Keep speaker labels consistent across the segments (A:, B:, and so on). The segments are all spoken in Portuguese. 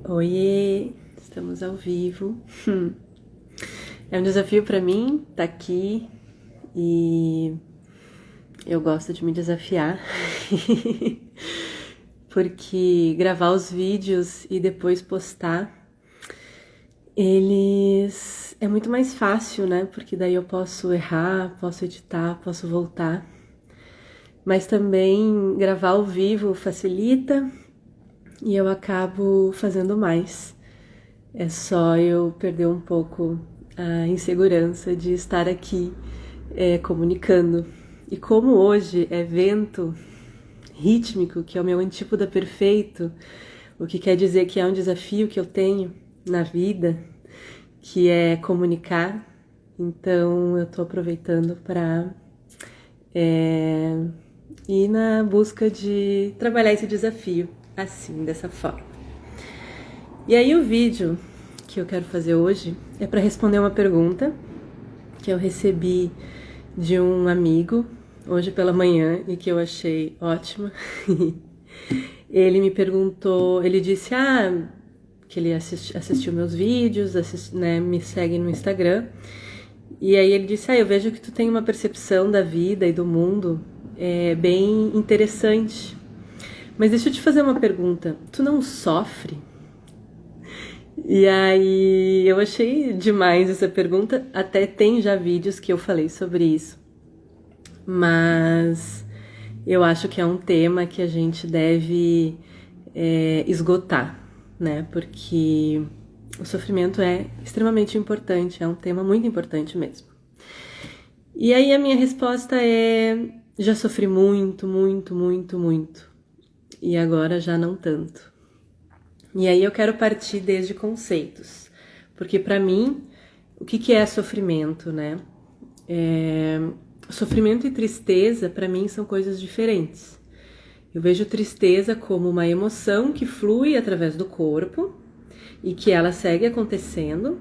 A: Oiê, estamos ao vivo. É um desafio para mim estar aqui e eu gosto de me desafiar, porque gravar os vídeos e depois postar, eles é muito mais fácil, né? Porque daí eu posso errar, posso editar, posso voltar. Mas também gravar ao vivo facilita e eu acabo fazendo mais. É só eu perder um pouco a insegurança de estar aqui comunicando. E como hoje é vento rítmico, que é o meu antípoda perfeito, o que quer dizer que é um desafio que eu tenho na vida, que é comunicar, então eu tô aproveitando para ir na busca de trabalhar esse desafio assim, dessa forma. E aí o vídeo que eu quero fazer hoje é para responder uma pergunta que eu recebi de um amigo hoje pela manhã e que eu achei ótima. Ele me perguntou, ele disse que ele assistiu meus vídeos, me segue no Instagram. E aí ele disse, eu vejo que tu tem uma percepção da vida e do mundo bem interessante. Mas deixa eu te fazer uma pergunta, tu não sofre? E aí eu achei demais essa pergunta, até tem já vídeos que eu falei sobre isso. Mas eu acho que é um tema que a gente deve esgotar, né? Porque o sofrimento é extremamente importante, é um tema muito importante mesmo. E aí a minha resposta é: já sofri muito, muito, muito, muito. E agora já não tanto. E aí eu quero partir desde conceitos. Porque para mim, o que é sofrimento, né? Sofrimento e tristeza, para mim, são coisas diferentes. Eu vejo tristeza como uma emoção que flui através do corpo e que ela segue acontecendo.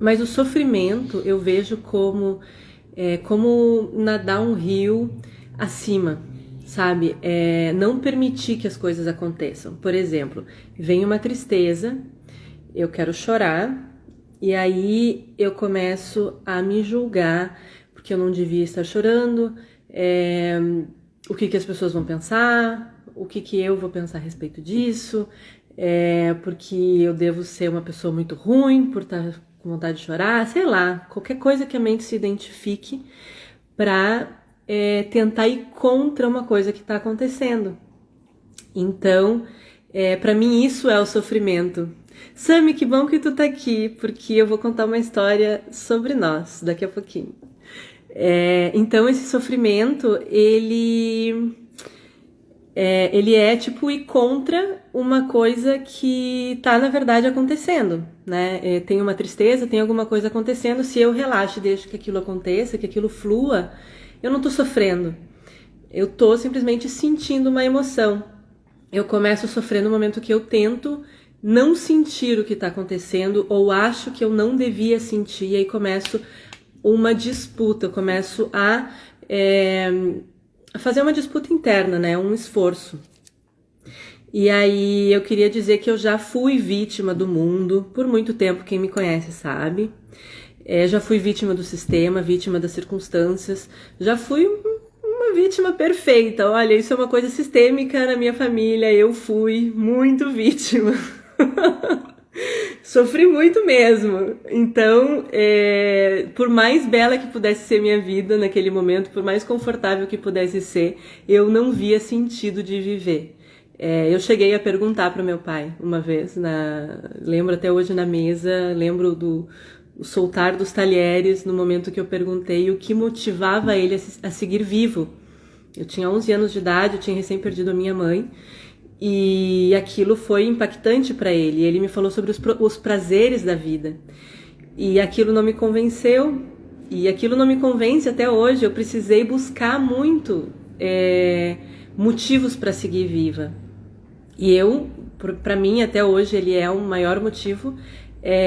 A: Mas o sofrimento eu vejo como nadar um rio acima, sabe? Não permitir que as coisas aconteçam. Por exemplo, vem uma tristeza, eu quero chorar, e aí eu começo a me julgar, porque eu não devia estar chorando, o que as pessoas vão pensar, o que eu vou pensar a respeito disso, porque eu devo ser uma pessoa muito ruim por estar com vontade de chorar, sei lá, qualquer coisa que a mente se identifique para tentar ir contra uma coisa que está acontecendo. Então, para mim isso é o sofrimento. Sami, que bom que tu tá aqui, porque eu vou contar uma história sobre nós daqui a pouquinho. Então esse sofrimento, ele é tipo ir contra uma coisa que tá na verdade acontecendo, né? Tem uma tristeza, tem alguma coisa acontecendo, se eu relaxo e deixo que aquilo aconteça, que aquilo flua, eu não tô sofrendo, eu tô simplesmente sentindo uma emoção. Eu começo a sofrer no momento que eu tento não sentir o que tá acontecendo ou acho que eu não devia sentir, e aí começo uma disputa, eu começo a fazer uma disputa interna, né? Um esforço. E aí eu queria dizer que eu já fui vítima do mundo por muito tempo, quem me conhece sabe. Já fui vítima do sistema, vítima das circunstâncias, já fui uma vítima perfeita. Olha, isso é uma coisa sistêmica na minha família, eu fui muito vítima. Sofri muito mesmo. Então, por mais bela que pudesse ser minha vida naquele momento, por mais confortável que pudesse ser, eu não via sentido de viver. Eu cheguei a perguntar para o meu pai uma vez, lembro até hoje na mesa, lembro do soltar dos talheres no momento que eu perguntei o que motivava ele a seguir vivo. Eu tinha 11 anos de idade, eu tinha recém perdido a minha mãe, e aquilo foi impactante para ele. Ele me falou sobre os prazeres da vida. E aquilo não me convenceu. E aquilo não me convence até hoje. Eu precisei buscar muito motivos para seguir viva. E para mim, até hoje, ele é o maior motivo,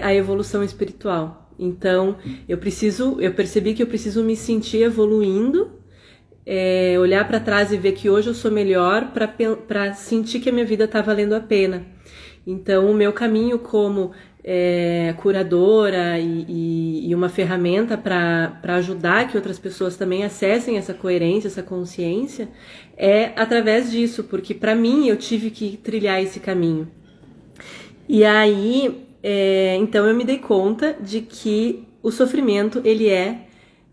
A: a evolução espiritual. Então, eu percebi que eu preciso me sentir evoluindo olhar para trás e ver que hoje eu sou melhor para sentir que a minha vida está valendo a pena. Então, o meu caminho como curadora e uma ferramenta para ajudar que outras pessoas também acessem essa coerência, essa consciência, é através disso, porque para mim eu tive que trilhar esse caminho. E aí, então eu me dei conta de que o sofrimento ele é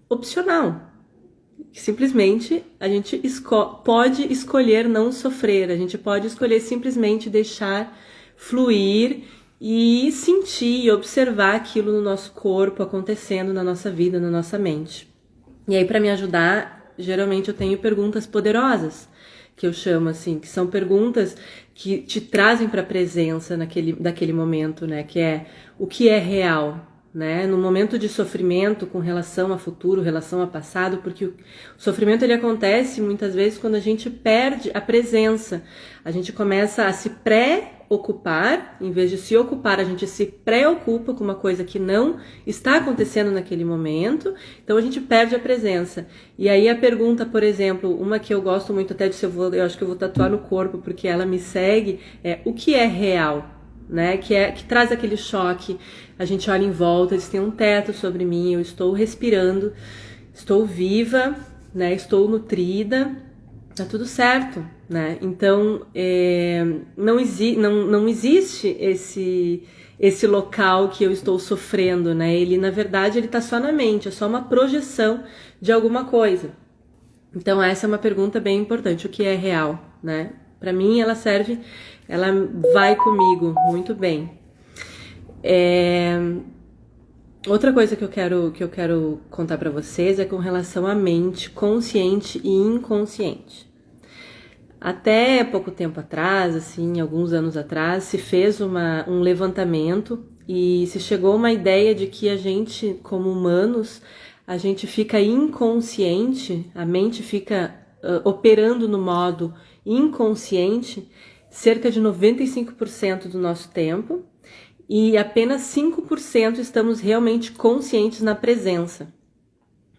A: opcional. Simplesmente a gente pode escolher não sofrer, a gente pode escolher simplesmente deixar fluir e sentir e observar aquilo no nosso corpo acontecendo na nossa vida, na nossa mente. E aí, para me ajudar, geralmente eu tenho perguntas poderosas, que eu chamo assim, que são perguntas que te trazem para a presença daquele momento, né? Que é o que é real, né? No momento de sofrimento com relação a futuro, relação a passado, porque o sofrimento ele acontece muitas vezes quando a gente perde a presença. A gente começa a se preocupar, em vez de se ocupar, a gente se preocupa com uma coisa que não está acontecendo naquele momento, então a gente perde a presença. E aí a pergunta, por exemplo, uma que eu gosto muito até de eu acho que eu vou tatuar no corpo porque ela me segue, é o que é real? Né, que traz aquele choque. A gente olha em volta, eles têm um teto sobre mim, eu estou respirando, estou viva, né, estou nutrida, tá tudo certo, né? Então não existe esse local que eu estou sofrendo, né? Ele na verdade ele tá só na mente, é só uma projeção de alguma coisa. Então essa é uma pergunta bem importante, o que é real, né? Para mim ela vai comigo muito bem. Outra coisa que eu quero contar para vocês é com relação à mente consciente e inconsciente. Até pouco tempo atrás, assim, alguns anos atrás, se fez um levantamento e se chegou a uma ideia de que a gente, como humanos, a gente fica inconsciente, a mente fica operando no modo inconsciente cerca de 95% do nosso tempo e apenas 5% estamos realmente conscientes na presença.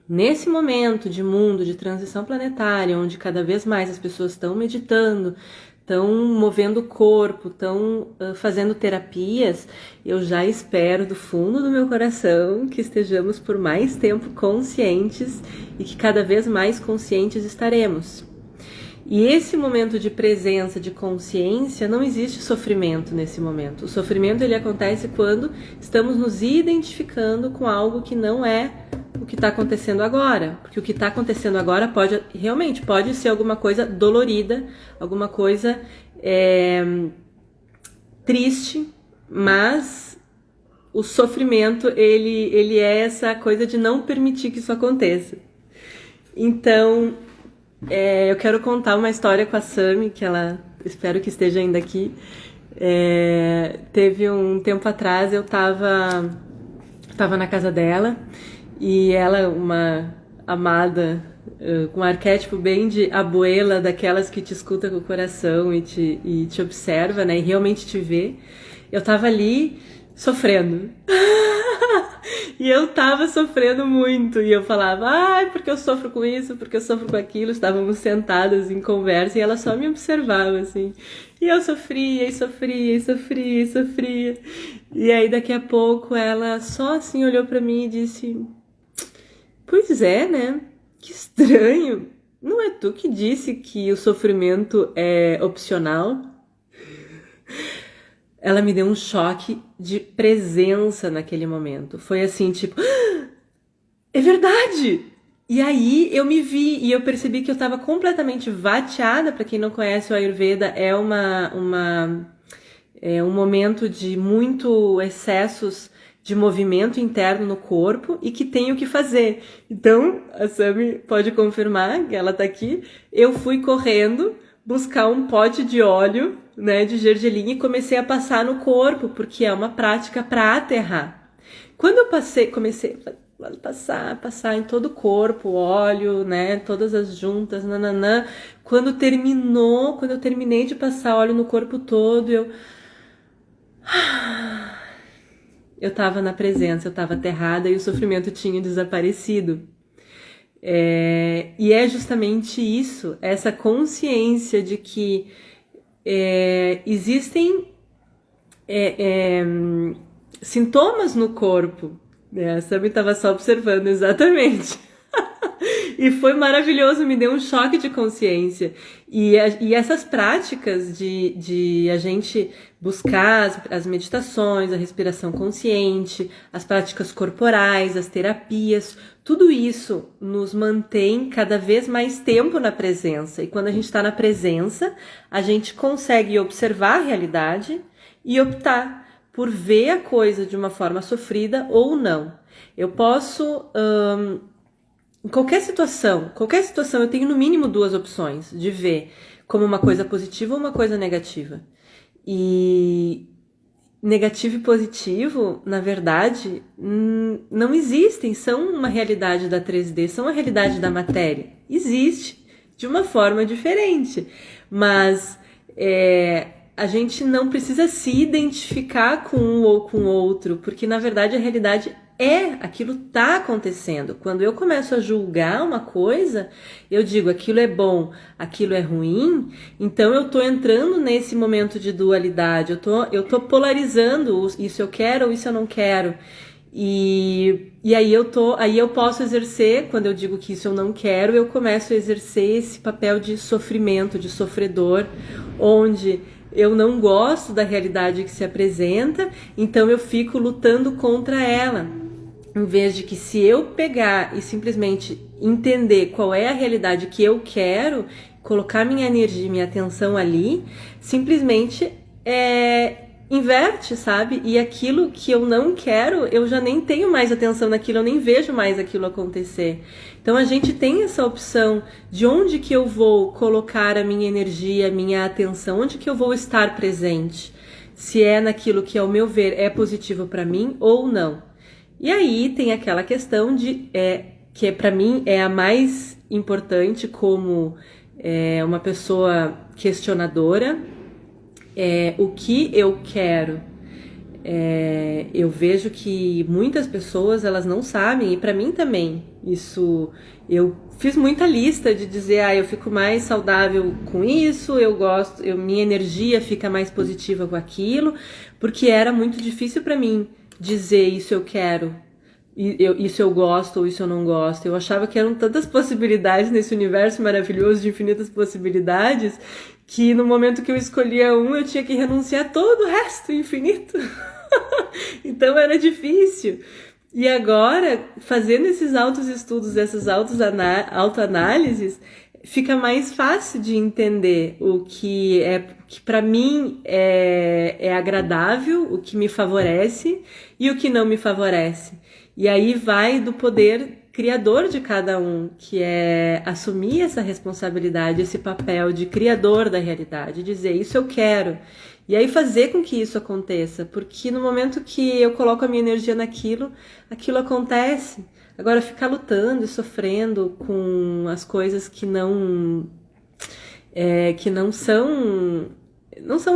A: Nesse momento de mundo de transição planetária, onde cada vez mais as pessoas estão meditando, estão movendo o corpo, estão fazendo terapias, eu já espero do fundo do meu coração que estejamos por mais tempo conscientes e que cada vez mais conscientes estaremos. E esse momento de presença, de consciência, não existe sofrimento nesse momento. O sofrimento ele acontece quando estamos nos identificando com algo que não é o que está acontecendo agora. Porque o que está acontecendo agora realmente pode ser alguma coisa dolorida, alguma coisa triste, mas o sofrimento ele é essa coisa de não permitir que isso aconteça. Então, eu quero contar uma história com a Sami, que ela, espero que esteja ainda aqui. Teve um tempo atrás, eu tava na casa dela, e ela, uma amada, com um arquétipo bem de abuela, daquelas que te escuta com o coração e te observa, né, e realmente te vê. Eu tava ali sofrendo. E eu tava sofrendo muito, e eu falava, porque eu sofro com isso, porque eu sofro com aquilo. Estávamos sentadas em conversa e ela só me observava, assim. E eu sofria, e sofria, e sofria, e sofria. E aí daqui a pouco ela só assim olhou pra mim e disse, pois é, né? Que estranho. Não é tu que disse que o sofrimento é opcional? Ela me deu um choque de presença naquele momento. Foi assim, tipo, é verdade! E aí eu me vi e eu percebi que eu estava completamente vateada. Para quem não conhece, o Ayurveda é um momento de muito excessos de movimento interno no corpo e que tem o que fazer. Então, a Sami pode confirmar que ela tá aqui. Eu fui correndo buscar um pote de óleo, né, de gergelim, e comecei a passar no corpo, porque é uma prática para aterrar. Quando eu comecei a passar em todo o corpo, óleo, né, todas as juntas, nananã. Quando eu terminei de passar óleo no corpo todo, eu tava na presença, eu tava aterrada e o sofrimento tinha desaparecido. E é justamente isso, essa consciência de que existem sintomas no corpo. A Sami estava só observando exatamente. E foi maravilhoso, me deu um choque de consciência. E essas práticas de a gente buscar as meditações, a respiração consciente, as práticas corporais, as terapias, tudo isso nos mantém cada vez mais tempo na presença. E quando a gente está na presença, a gente consegue observar a realidade e optar por ver a coisa de uma forma sofrida ou não. Eu posso... Em qualquer situação eu tenho no mínimo duas opções de ver como uma coisa positiva ou uma coisa negativa. E negativo e positivo, na verdade, não existem, são uma realidade da 3D, são a realidade da matéria. Existe de uma forma diferente, mas a gente não precisa se identificar com um ou com o outro, porque na verdade a realidade aquilo tá acontecendo. Quando eu começo a julgar uma coisa, eu digo aquilo é bom, aquilo é ruim, então eu tô entrando nesse momento de dualidade, eu tô polarizando, isso eu quero ou isso eu não quero. E aí eu posso exercer, quando eu digo que isso eu não quero, eu começo a exercer esse papel de sofrimento, de sofredor, onde eu não gosto da realidade que se apresenta, então eu fico lutando contra ela. Em vez de que se eu pegar e simplesmente entender qual é a realidade que eu quero, colocar minha energia, minha atenção ali, simplesmente inverte, sabe? E aquilo que eu não quero, eu já nem tenho mais atenção naquilo, eu nem vejo mais aquilo acontecer. Então a gente tem essa opção de onde que eu vou colocar a minha energia, a minha atenção, onde que eu vou estar presente. Se é naquilo que, ao meu ver, é positivo para mim ou não. E aí tem aquela questão que para mim é a mais importante como uma pessoa questionadora, o que eu quero. Eu vejo que muitas pessoas elas não sabem, e para mim também, isso eu fiz muita lista de dizer, eu fico mais saudável com isso, eu gosto, minha energia fica mais positiva com aquilo, porque era muito difícil para mim dizer isso eu quero, isso eu gosto ou isso eu não gosto. Eu achava que eram tantas possibilidades nesse universo maravilhoso de infinitas possibilidades, que no momento que eu escolhia um, eu tinha que renunciar a todo o resto infinito. Então era difícil. E agora, fazendo esses autoestudos, essas autoanálises, fica mais fácil de entender o que para mim é agradável, o que me favorece e o que não me favorece. E aí vai do poder criador de cada um, que é assumir essa responsabilidade, esse papel de criador da realidade, dizer isso eu quero. E aí fazer com que isso aconteça, porque no momento que eu coloco a minha energia naquilo, aquilo acontece. Agora ficar lutando e sofrendo com as coisas que não são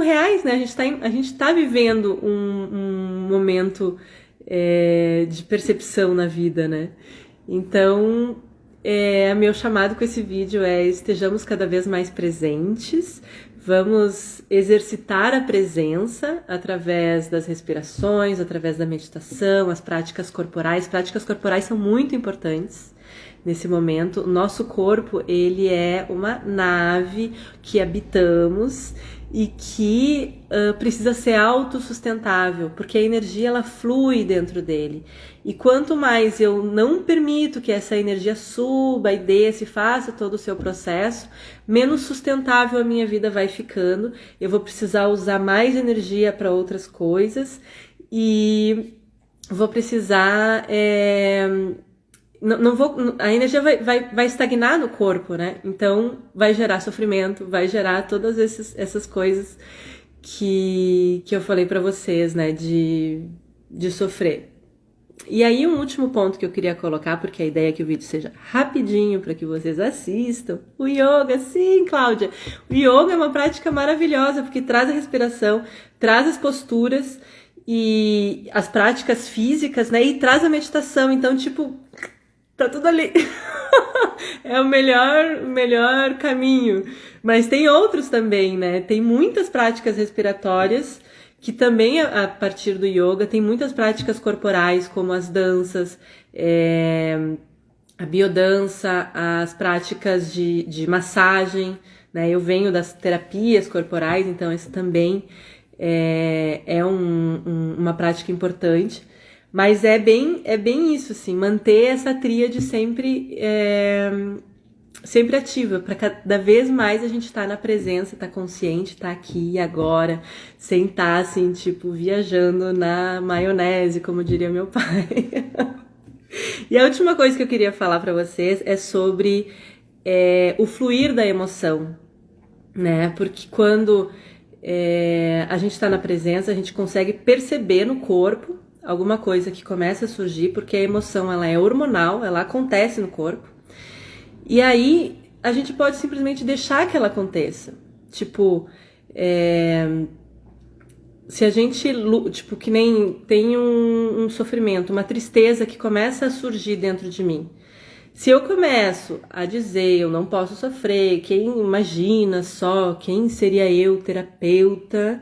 A: reais, né? A gente tá vivendo um momento de percepção na vida, né? Então, meu chamado com esse vídeo estejamos cada vez mais presentes, vamos exercitar a presença através das respirações, através da meditação, as práticas corporais. Práticas corporais são muito importantes nesse momento. O nosso corpo, ele é uma nave que habitamos e que precisa ser autossustentável, porque a energia ela flui dentro dele. E quanto mais eu não permito que essa energia suba e desça e faça todo o seu processo, menos sustentável a minha vida vai ficando. Eu vou precisar usar mais energia para outras coisas e vou precisar... a energia vai estagnar no corpo, né? Então vai gerar sofrimento, vai gerar todas essas coisas que eu falei pra vocês, né? De sofrer. E aí um último ponto que eu queria colocar, porque a ideia é que o vídeo seja rapidinho para que vocês assistam. O yoga, sim, Cláudia! O yoga é uma prática maravilhosa, porque traz a respiração, traz as posturas e as práticas físicas, né? E traz a meditação. Então, tipo... tá tudo ali. É o melhor caminho. Mas tem outros também, né? Tem muitas práticas respiratórias que também, a partir do yoga, tem muitas práticas corporais, como as danças, a biodança, as práticas de massagem, né? Eu venho das terapias corporais, então isso também é uma prática importante. Mas é bem isso, assim, manter essa tríade sempre ativa, para cada vez mais a gente estar na presença, estar consciente, estar aqui e agora, sem estar, assim, tipo, viajando na maionese, como diria meu pai. E a última coisa que eu queria falar para vocês é sobre o fluir da emoção, né? Porque quando a gente está na presença, a gente consegue perceber no corpo alguma coisa que começa a surgir, porque a emoção ela é hormonal, ela acontece no corpo. E aí a gente pode simplesmente deixar que ela aconteça. Tipo, se a gente, tipo, que nem tem um sofrimento, uma tristeza que começa a surgir dentro de mim. Se eu começo a dizer, eu não posso sofrer, quem imagina só, quem seria eu, terapeuta,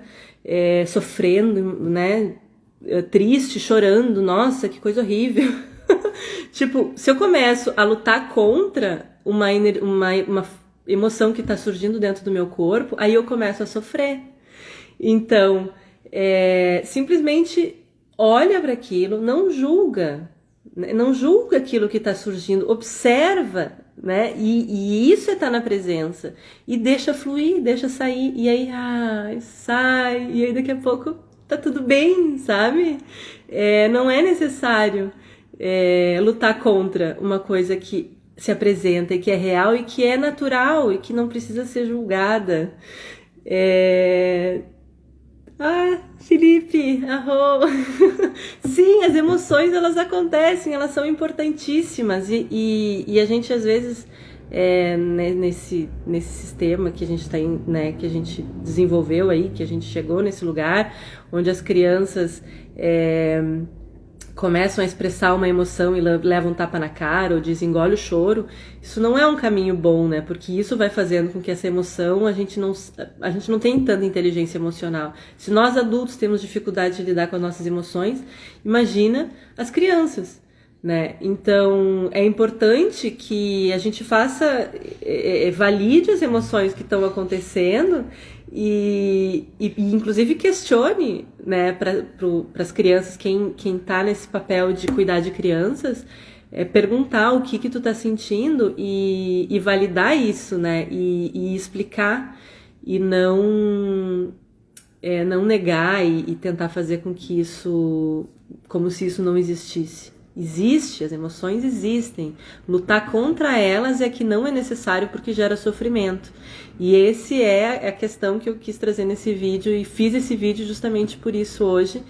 A: sofrendo, né, triste, chorando, nossa, que coisa horrível. Tipo, se eu começo a lutar contra uma emoção que está surgindo dentro do meu corpo, aí eu começo a sofrer. Então, simplesmente olha para aquilo, não julga aquilo que está surgindo, observa, né? E isso é estar na presença. E deixa fluir, deixa sair. E aí, sai. E aí daqui a pouco tá tudo bem, sabe? Não é necessário lutar contra uma coisa que se apresenta e que é real e que é natural e que não precisa ser julgada. Felipe, arro. Sim, as emoções elas acontecem, elas são importantíssimas e a gente às vezes nesse sistema que a gente tá né, que a gente desenvolveu aí, que a gente chegou nesse lugar onde as crianças começam a expressar uma emoção e levam um tapa na cara ou dizem engole o choro, isso não é um caminho bom, né? Porque isso vai fazendo com que essa emoção, a gente não tem tanta inteligência emocional. Se nós adultos temos dificuldade de lidar com as nossas emoções, imagina as crianças, né? Então, é importante que a gente valide as emoções que estão acontecendo e inclusive questione, né, para as crianças, quem tá nesse papel de cuidar de crianças, perguntar o que tu tá sentindo e validar isso, né, e explicar e não negar e tentar fazer com que isso, como se isso não existisse. Existe, as emoções existem. Lutar contra elas é que não é necessário porque gera sofrimento. E esse é a questão que eu quis trazer nesse vídeo e fiz esse vídeo justamente por isso hoje.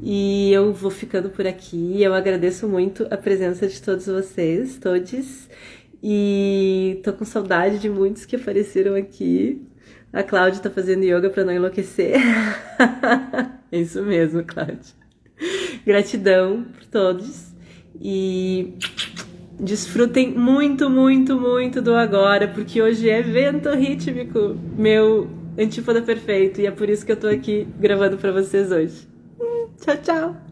A: E eu vou ficando por aqui. Eu agradeço muito a presença de todos vocês, todos. E tô com saudade de muitos que apareceram aqui. A Cláudia tá fazendo yoga para não enlouquecer. É isso mesmo, Cláudia. Gratidão por todos. E desfrutem muito, muito, muito do agora, porque hoje é vento rítmico, meu antípoda perfeito, e é por isso que eu tô aqui gravando pra vocês hoje. Tchau, tchau!